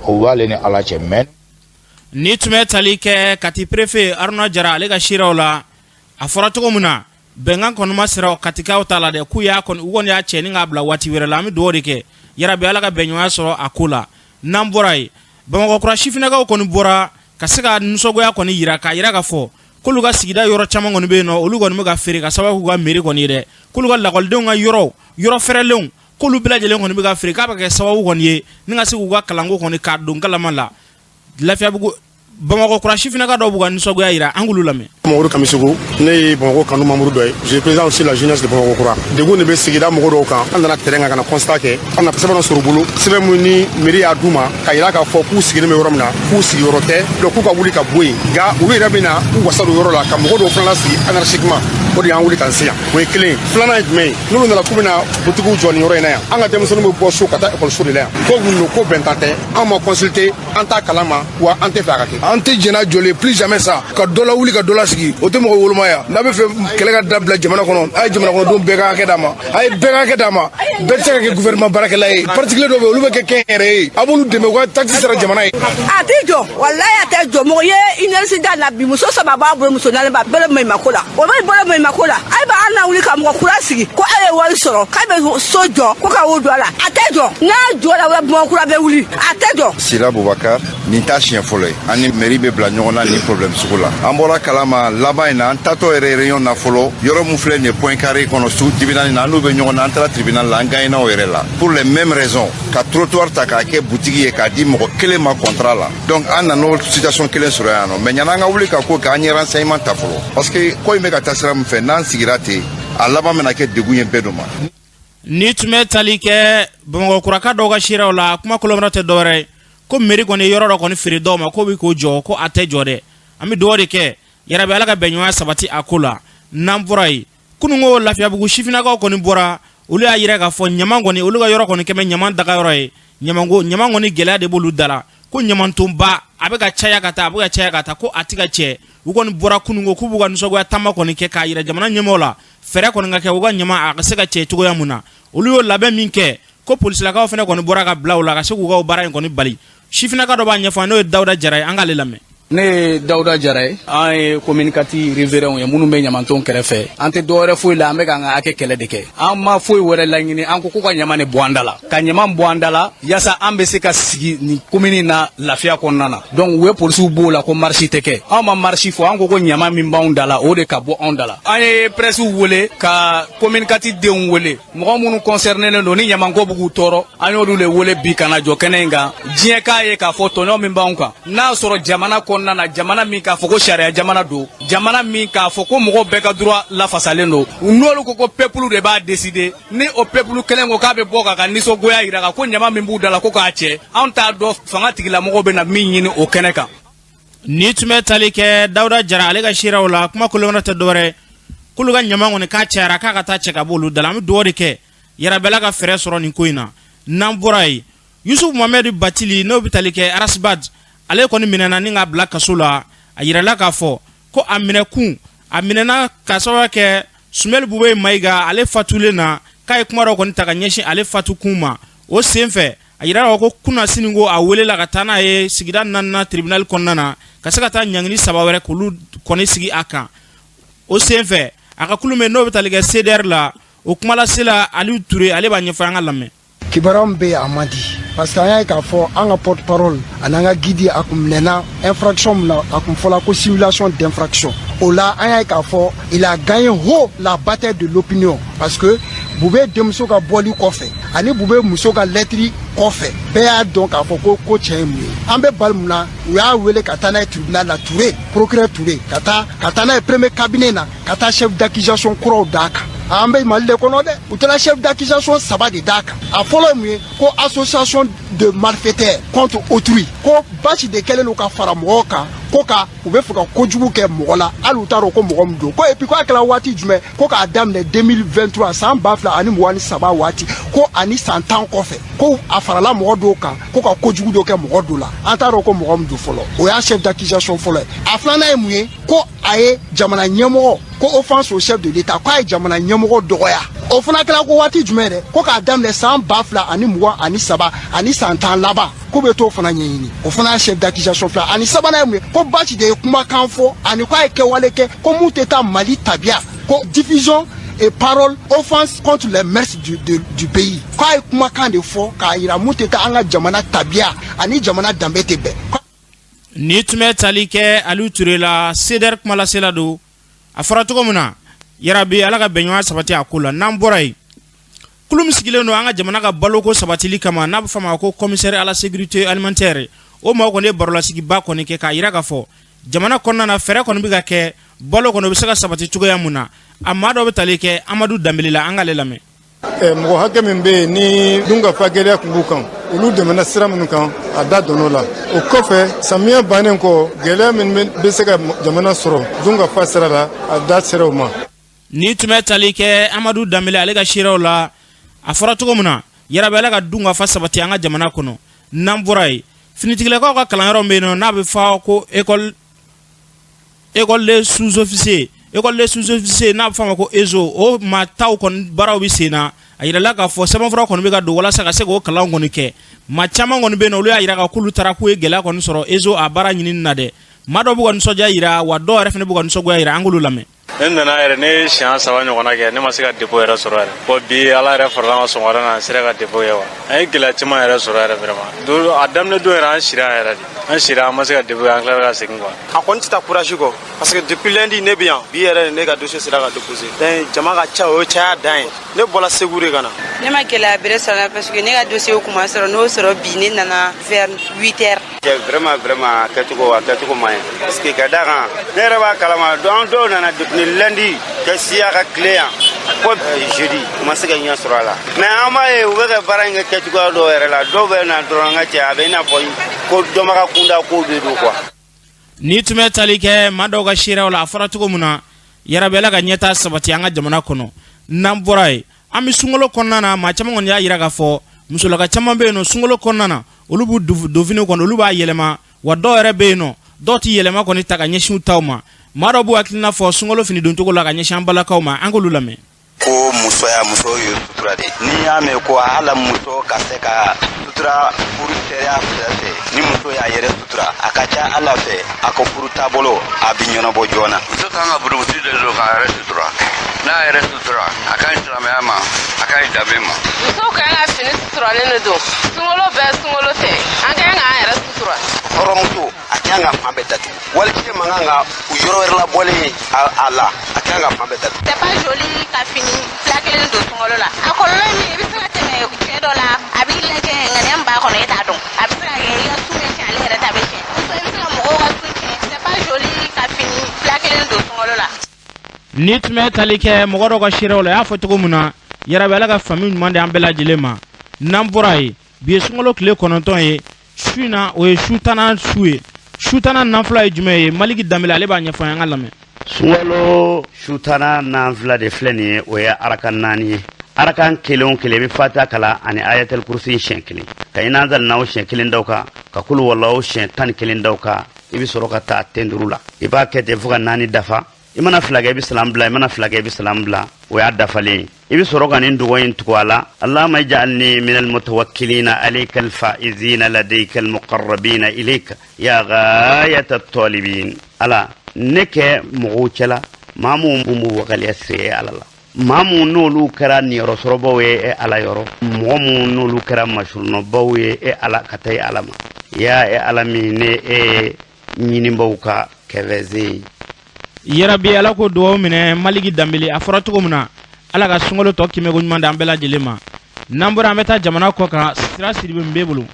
o b'ale ni Ala cɛ mais ni tun bɛ tali kɛ kati préfet Aruna Jara ale ka siraw la a fɔra cogo min na bɛnkan kɔni ma sira katikaw ta la dɛ k'u kɔni y'a cɛ ni k'a bila waati wɛrɛ la an bɛ dugawu de kɛ yarabi Ala ka bɛnɲɔgɔnya sɔrɔ a ko la n'an bɔra yen Bamakɔkura sifinnakaw kɔni bɔra ka se ka nisɔngoya kɔni yira k'a yira ka fɔ k'olu ka sigida yɔrɔ caman kɔni bɛ yen nɔ olu kɔni bɛ ka feere ka sababu k'u ka mairie kɔni ye dɛ k'olu ka lakɔlidenw ka yɔrɔ fɛrɛlenw k'olu bɛɛ lajɛlen kɔni bɛ ka feere k'a bɛ kɛ sababu kɔni ye ni ka se k'u ka kalanko kɔni k'a don kalama la Lafiyabugu Bamakɔkura sifinnaka dɔw b'u ka nisɔngoya yira an k'olu lamɛn Mamadou Kamisoko ne ye Bamakɔ kanu membre dɔ ye je suis président aussi la jeunesse de Bamakɔkura degun de bɛ sigida mɔgɔw dɔw kan an nana terrain kan ka na constat kɛ an na sɛbɛn dɔ sɔrɔ u bolo sɛbɛn min ni mairie y'a d'u ma ka yira k'a fɔ k'u sigilen bɛ yɔrɔ min na k'u sigiyɔrɔ tɛ donc k'u ka wuli ka bɔ yen nka olu yɛrɛ bɛ na k'u wasa don yɔrɔ la ka mɔgɔ dɔw fana lasigi anarchiquement o de y'an wuli k'an se yan o ye kelen filanan ye jumɛn ye n'olu nana k'u bɛna butigiw jɔ nin yɔrɔ in na yan an ka denmisɛnninw bɛ bɔ so ka taa ekɔliso de la yan ko ninnu ko bɛntan tɛ an ma consulter an t'a kalama wa an tɛ fɛ a ka kɛ an tɛ jɛnna jɔlen plus jamais ça ka dɔ la wuli ka dɔ la sigi o tɛ mɔgɔ wolomaya n'a bɛ fɛ kɛlɛ ka dabila jamana kɔnɔ a ye jamana kɔnɔdenw bɛɛ ka hakɛ d'a ma a ye bɛɛ ka hakɛ d'a ma bɛɛ tɛ se ka kɛ gouvernement baarakɛla ye particulier dɔw bɛ olu bɛ kɛ kɛnyɛrɛ ye a b'olu dɛmɛ u ka taxe sara jamana ye a tɛ jɔ walayi a tɛ jɔ mɔgɔ ye université na bi muso saba b'a bolo muso naani b'a bɛɛ maɲumako la o bɛ bolo maɲumako la a b'a an na wuli ka mɔgɔ kura sigi ko a ye wari sɔrɔ k'a bɛ so jɔ ko ka wo don a la a tɛ jɔ n'a jɔ la Bamakɔ kura bɛ wuli a tɛ jɔ Sila Boubacar nin t'a siɲɛ fɔlɔ ye an ni mairie bɛ bila ɲɔgɔn na ni problème sugu la an bɔra kalama laban in na an tatɔ yɛrɛ réunion na fɔlɔ yɔrɔ mun filɛ nin ye point carré kɔnɔ su tribunal na an n'u bɛ ɲɔgɔn na an taara tribunal la an gagnera o yɛrɛ la pour les mêmes raisons ka trottoir ta k'a kɛ butigi ye k'a di mɔgɔ kelen ma contrat la donc an nan'o situation kelen sɔrɔ yan nɔ mais ɲana an ka wuli ka ko kɛ an ye renseignement ta fɔlɔ parce que ko in bɛ ka taa sira min fɛ n'an sigira ten a laban bɛna kɛ degun ye bɛɛ dɔ ma ni tun bɛ tali kɛ Bamakɔkuraka dɔw ka siraw la kuma kolomara tɛ dɔwɛrɛ ko mairie kɔni yɔrɔ dɔ kɔni feere dɔw ma ko bɛ k'o jɔ ko a tɛ jɔ dɛ an bɛ dugawu de kɛ yarabi Ala ka bɛnɲɔgɔnya sabati a ko la n'an bɔra yen kununko Lafiyabugu sifinnakaw kɔni bɔra olu y'a yira k'a fɔ ɲaman kɔni olu ka yɔrɔ kɔni kɛmɛ ɲaman daga yɔrɔ ye ɲaman kɔni gɛlɛya de b'olu da la ko ɲamantonba a bɛ ka caya ka taa ko a tɛ ka cɛ u kɔni bɔra kununko k'u b'u ka nisɔngoya taama kɔni kɛ k'a yira jamana ɲɛmɔgɔw la fɛɛrɛ kɔni ka kɛ u ka ɲaman a ka se ka cɛ cogoya mun na olu y'o labɛn min kɛ ko polisilakaw fana kɔni bɔra ka bila u la ka se k'u ka baara in kɔni bali sifinnaka dɔ b'a ɲɛfɔ n'o ye Dawuda Jara ye an k'ale lamɛn ne ye Dawuda Jara ye an ye communicati riverains ye minnu bɛ ɲamanton kɛrɛfɛ an tɛ dɔwɛrɛ foyi la an bɛ k'an ka hakɛ kɛlɛ de kɛ an ma foyi wɛrɛ laɲini an ko ka ɲaman de bɔ an da la ka ɲaman bɔ an da la yaasa an bɛ se ka sigi nin commune na lafiya kɔnɔna na donc u ye polisiw b'o la ko marche tɛ kɛ an ma marche fɔ an ko ɲaman min b'anw da la o de ka bɔ anw da la an ye presse wele ka communicati denw wele mɔgɔ minnu concernés don ni ɲamanko b'u k'u tɔɔrɔ an y'olu le wele bi ka na jɔ kɛnɛ in kan diɲɛ k'a ye k'a fɔ tɔɲɔ min b'anw kan n'a sɔrɔ jamana nana jamana min k'a fɔ ko sariya jamana don jamana min k'a fɔ ko mɔgɔ bɛɛ ka droit lafasalen don n'olu ko peuple de b'a décider ni o peuple kelen ko k'a bɛ bɔ ka nisɔngoya yira ka ko ɲama min b'u da la ko k'a cɛ anw t'a dɔn fanga tigilamɔgɔw bɛ na min ɲini o kɛnɛ kan ni tun bɛ tali kɛ Dawuda Jara ale ka siraw la kuma kolomana tɛ dɔwɛrɛ k'olu ka ɲama kɔni k'a cɛyara k'a ka taa cɛ ka bɔ olu da la an bɛ dugawu de kɛ yarabɛla ka fɛɛrɛ sɔrɔ nin ko in na n'an bɔra yen Yusuf Mohamɛdi Batili n'o bɛ tali kɛ Arasbad ale kɔni minɛna ni k'a bila kaso la a yirala k'a fɔ ko a minɛkun a minɛna ka sababu kɛ Sumɛli Bube Mayiga ale fatulen na k'a ye kuma dɔ kɔni ta ka ɲɛsin ale fatukun ma o senfɛ a yirala ko kunna siniko a welela ka taa n'a ye sigida 4nan tribunal kɔnɔna na ka se ka taa ɲangini 3 wɛrɛ k'olu kɔni sigi a kan o senfɛ aka kulume no betali ke CDR la o kuma la sila Aliou Touré ale ba ɲɛfɔ an ka lamɛn. Kibaram be amadi parce que aya ka fɔ an ka porte parole ananga guide akumlena infraction na akum fola ko simulation d'infraction o la aya ka fɔ il a gagné haut la bataille de l'opinion parce que Bube demuso ka bɔli kɔfɛ ani Bube muso ka lettre kɔfɛ bɛɛ y'a dɔn k'a fɔ ko cɛ ye mun ye an bɛ bali mun na u y'a wele ka taa n'a ye tribunal la Touré procureur Touré ka taa n'a ye premier cabinet na ka taa chef d'accusation kuraw d'a kan an bɛ Mali de kɔnɔ dɛ u taara chef d'accusation 3 de d'a kan a fɔlɔ ye mun ye ko association de malfaiteurs contre autrui ko basi de kɛlen don ka fara mɔgɔw kan ko ka u bɛ fɛ ka kojugu kɛ mɔgɔ la hali u t'a dɔn ko mɔgɔ min don ko et puis ko a kɛra waati jumɛn ko k'a daminɛ 2023 san 2023 waati ko ani san 10 kɔfɛ ko a farala mɔgɔ dɔw kan ko ka kojugu dɔ kɛ mɔgɔ dɔw la an t'a dɔn ko mɔgɔ min don fɔlɔ o y'a chef d'accusation fɔlɔ ye a filanan ye mun ye ko a ye jamana ɲɛmɔgɔ ko offense au chef de l'État ko a ye jamana ɲɛmɔgɔ dɔgɔya o fana kɛra ko waati jumɛn dɛ ko k'a daminɛ san 2023 ani san 10 laban ko bɛ t'o fana ɲɛɲini o fana ye chef d'accusation fila ani sabanan ye mun ye ko basi de ye kumakan fɔ ani ko a ye kɛwale kɛ ko mun tɛ taa Mali tabiya ko diffusion et parole offense contre les mœurs du pays ko a ye kumakan de fɔ k'a yira mun tɛ taa an ka jamana tabiya ani jamana danbe tɛ bɛn. Ni tun bɛ tali kɛ Aliou Touré la CDR kuma lasela don a fɔra cogo min na yarabi ala ka bɛnɲɔgɔnya sabati a ko la n'an bɔra yen kulu min sigilen don an ka jamana ka baloko sabatili kama n'a bɛ fɔ a ma ko commissaire à la sécurité alimentaire o maa kɔni ye barolasigiba kɔni kɛ k'a yira k'a fɔ jamana kɔnɔna na fɛɛrɛ kɔni bɛ ka kɛ balo kɔni bɛ se ka sabati cogoya mun na a maa dɔ bɛ tali kɛ Amadu Dambele la an k'ale lamɛn. Mɔgɔ hakɛ min bɛ yen ni dunkafa gɛlɛya kun b'u kan olu dɛmɛna sira minnu kan a da donn'o la o kɔfɛ samiya bannen kɔ gɛlɛya min bɛ se ka jamana sɔrɔ dunkafa sira la a da sera o ma. Ni tun bɛ tali kɛ Amadu Dambele ale ka seerew la a fɔra cogo min na yarabi ala ka dunkafa sabati an ka jamana kɔnɔ n'an bɔra yen finitigilakaw ka kalanyɔrɔ min bɛ yen nɔ n'a bɛ fɔ ko école des sous-officiers n'a bɛ fɔ a ma ko ESO o maa taw kɔni baaraw bɛ sen na a yirala k'a fɔ sɛbɛnfura kɔni bɛ ka don walasa ka se k'o kalanw kɔni kɛ maa caman kɔni bɛ yen nɔ olu y'a yira k'olu taara k'u ye gɛlɛya kɔni sɔrɔ ESO a baara ɲinini na dɛ maa dɔw b'u ka nisɔndiya yira wa dɔw yɛrɛ fana b'u ka nisɔngoya yira an k'olu lamɛn. Ne nana yɛrɛ ne siɲɛ 3 ɲɔgɔnna kɛ ne ma se ka dépôt yɛrɛ sɔrɔ yɛrɛ bon bi ala yɛrɛ farala an ka sɔgɔmada na an sera ka dépôt kɛ wa an ye gɛlɛya caman yɛrɛ sɔrɔ yɛrɛ vraiment a daminɛ don yɛrɛ an sira yɛrɛ de an sira an ma se ka dépôt an tilara ka segin quoi. A kɔni tɛ taa courage kɔ parce que depuis lundi ne bɛ yan bi yɛrɛ ne ka dossier sera ka déposer jama ka ca o ye caya dan ye ne bɔra Segu de ka na. Ne ma gɛlɛya bɛrɛ sɔrɔ la parce que ne ka dossier kun ma sɔrɔ n'o sɔrɔ bi ne nana vers 8 heures. Vraiment a kɛcogo ma ɲi parce que ka da kan ne yɛrɛ b'a kalama dɔw nana depuis lundi ka siya ka tile yan fo jeudi u ma se ka ɲɛ sɔrɔ a la mais an b'a ye u bɛ ka baara in kɛ kɛcogoya dɔw yɛrɛ la dɔw bɛ na dɔrɔn ka cɛ a bɛ i n'a fɔ ko dɔnbaga kunda kow de don quoi. Ni tun bɛ tali kɛ maa dɔw ka seerew la a fɔra cogo min na yarabi ala ka ɲɛtaa sabati an ka jamana kɔnɔ n'an bɔra yen an bɛ sunkalo kɔnɔna na maa caman kɔni y'a yira k'a fɔ musolaka caman bɛ yen nɔ sunkalo kɔnɔna na olu b'u don finiw kɔnɔ olu b'a yɛlɛma wa dɔw yɛrɛ bɛ yen nɔ dɔw tɛ yɛlɛma kɔni ta ka ɲɛsin u taw ma maa dɔw b'u hakilina fɔ sunkalo fini don cogo la ka ɲɛsin an balakaw ma an k'olu lamɛn. Ko muso ye sutura de ni y'a mɛn ko hala muso ka se ka sutura furu teriya fɛ ni muso y'a yɛrɛ sutura a ka ca ala fɛ a ka furu taabolo a bɛ ɲɛnabɔ joona. Muso kan ka burumusi de don k'a yɛrɛ sutura n'a yɛrɛ sutura a ka ɲi silamɛya ma a ka ɲi danbe ma. Muso kan ka fini suturalen de don sunkalo bɛɛ sunkalo tɛ an ka kan k'an yɛrɛ sutura. Hɔrɔnmuso a kan ka fan bɛɛ datugu walicɛ man kan ka u yɔrɔ wɛrɛ labɔlen a la a kan ka fan bɛɛ datugu. C'est pas joli ka fini fila kelen don sunkalo la a kɔlɔlɔ ye min i bɛ se ka tɛmɛ cɛ dɔ la a b'i lajɛ ŋaniya min b'a kɔnɔ e t'a dɔn a bɛ se ka kɛ i ka su bɛ tiɲɛ ale yɛrɛ ta bɛ tiɲɛ muso i bɛ se ka mɔgɔw ka su tiɲɛ c'est pas joli ka fini fila kelen don sunkalo la. Ni tun bɛ tali kɛ mɔgɔ dɔw ka seerew la y'a fɔ cogo min na yarabi ala ka faamu ɲuman di an bɛɛ lajɛlen ma n'an bɔra yen bi ye sunkalo tile 9 ye su in na o ye su tannan su ye su tannan nanfila ye jumɛn ye Maliki Dambele ale b'a ɲɛfɔ an ka lamɛn. Sunkalo su tannan nanfila de filɛ nin ye o ye arakan 4 ye arakan kelen o kelen i bɛ fatiha kalan ani ayatul kursi siɲɛ 1 ka i nazal na o siɲɛ 1 da o kan ka kulu wallahu siɲɛ 11 da o kan i bɛ sɔrɔ ka taa ten duuru la i b'a kɛ ten fo ka 4 dafa i mana fila kɛ i bɛ salam bila i mana fila kɛ i bɛ salam bila o y'a dafalen i bɛ sɔrɔ ka nin dugawu in tugu a la Allahumma ij'alni minal mutawakkilina alayka al-faizina ladayka al-muqarrabina ilayka ya ghayat at-talibin ala ne kɛ mɔgɔw cɛla mamu bumbu wakaliya se alala mamu n'olu kɛra niyɔrɔsɔrɔbaw ye e ala yɔrɔ mɔgɔ mu n'olu kɛra mashurunɔbaw ye e ala ka taa ala ma ya e ala min ne e ɲinibaw ka kɛfɛze yarabi ala ko duwawu minɛ maligi dambili a fɔra cogo min na ala ka sunkalo tɔ kimɛko ɲuman d'an bɛɛ lajɛlen ma n'an bɔra an bɛ taa jamana kɔ kan sira siribe min b'e bolo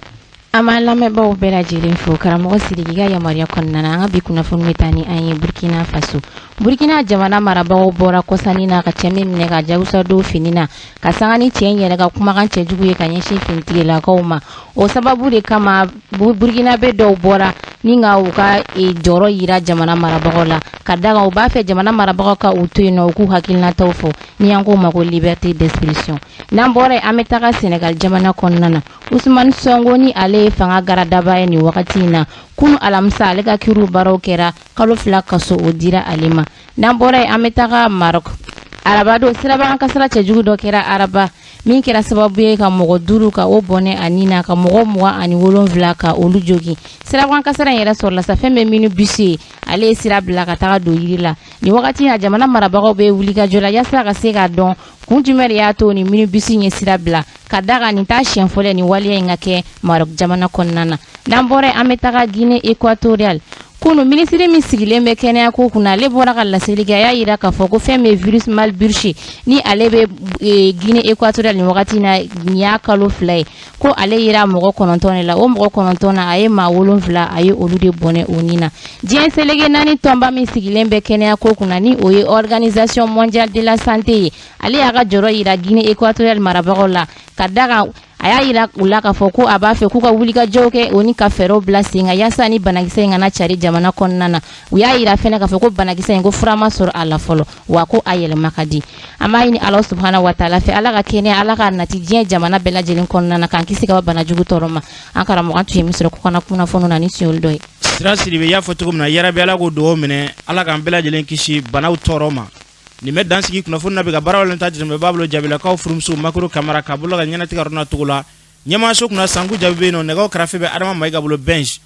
an b'an lamɛnbaaw bɛɛ lajɛlen fo karamɔgɔ sidiki ka yamaruya kɔnɔna na an ka bi kunnafoni bɛ taa ni an ye burkina faso burkina jamana marabagaw bɔra kɔsani na ka cɛ min minɛ ka jagusa don fini na ka sanga ni cɛ in yɛrɛ ka kumakan cɛjugu ye ka ɲɛsin finitigilakaw ma o sababu de kama burkina bɛ dɔw bɔra ni ka u ka jɔyɔrɔ yira jamana marabagaw la ka da kan u b'a fɛ jamana marabagaw ka u to yen nɔ u k'u hakilinataw fɔ ni an k'o ma ko liberté d'expression n'an bɔra yen an bɛ taga Senegal jamana kɔnɔna na Usmane Sonko ni ale ye fanga garadaba ye nin wagati in na kunu alamisa ale ka kiiru baaraw kɛra kalo 2 kaso o dira ale ma n'an bɔra yen an bɛ taga Maroc araba don sirabakan kasara cɛjugu dɔ kɛra araba min kɛra sababu ye ka mɔgɔ 5 ka o bɔnɛ a nin na ka mɔgɔ 27 ka olu jogi sirabakan kasara in yɛrɛ sɔrɔla sa fɛn bɛ mini bus ye ale ye sira bila ka taga don yiri la nin wagati in na jamana marabagaw bɛ wulikajɔ la yaasa ka se k'a dɔn kun jumɛn de y'a to nin mini bus ye sira bila ka da kan nin t'a siɲɛ fɔlɔ nin waleya in ka kɛ Maroc jamana kɔnɔna na n'an bɔra yen an bɛ taga Guinée équatoriale kunu minisiri min sigilen bɛ kɛnɛya ko kunna ale bɔra ka laseli kɛ a y'a yira k'a fɔ ko fɛn bɛ virus Malbursi ni ale bɛ Guinée équatoriale nin wagati na nin y'a kalo 2 ye ko ale yera mɔgɔ 9 de la o mɔgɔ 9 na a ye maa 7 a ye olu de bɔnɛ o nin na diɲɛ selege 4 tɔnba min sigilen bɛ kɛnɛya ko kunna ni o ye Organisation mondiale de la santé ye ale y'a ka jɔyɔrɔ yira Guinée équatoriale marabagaw la ka da kan a y'a yira u la k'a fɔ ko a b'a fɛ k'u ka wulikajɔw kɛ o ni ka fɛɛrɛw bila sen kan yaasa ni banakisɛ in kana cari jamana kɔnɔna na u y'a yira fɛnɛ k'a fɔ ko banakisɛ in ko fura ma sɔrɔ a la fɔlɔ wa ko a yɛlɛma ka di an b'a ɲini Ala subhanahu wa taala fɛ Ala ka kɛnɛya Ala ka nati diɲɛ jamana bɛɛ lajɛlen kɔnɔna na k'an kisi ka bɔ banajugu tɔɔrɔ ma an karamɔgɔ an tun ye min sɔrɔ ko kana kunnafoni na ni siɲɛli dɔ ye sira siribe y'a fɔ cogo min na yarabi ala ko duwawu minɛ ala k'an bɛɛ lajɛlen kisi banaw tɔɔrɔ ma nin bɛ dansigi kunnafoni na bi ka baara walen ta jɛnɛbɛ b'a bolo jabilakaw furumuso makoro kamara k'a bolo ka ɲɛnatigɛ yɔrɔ na cogo la ɲɛmaaso kunna sanku jaabi bɛ yen nɔ nɛgɛw kɛrɛfɛ bɛ adama mayiga bolo bench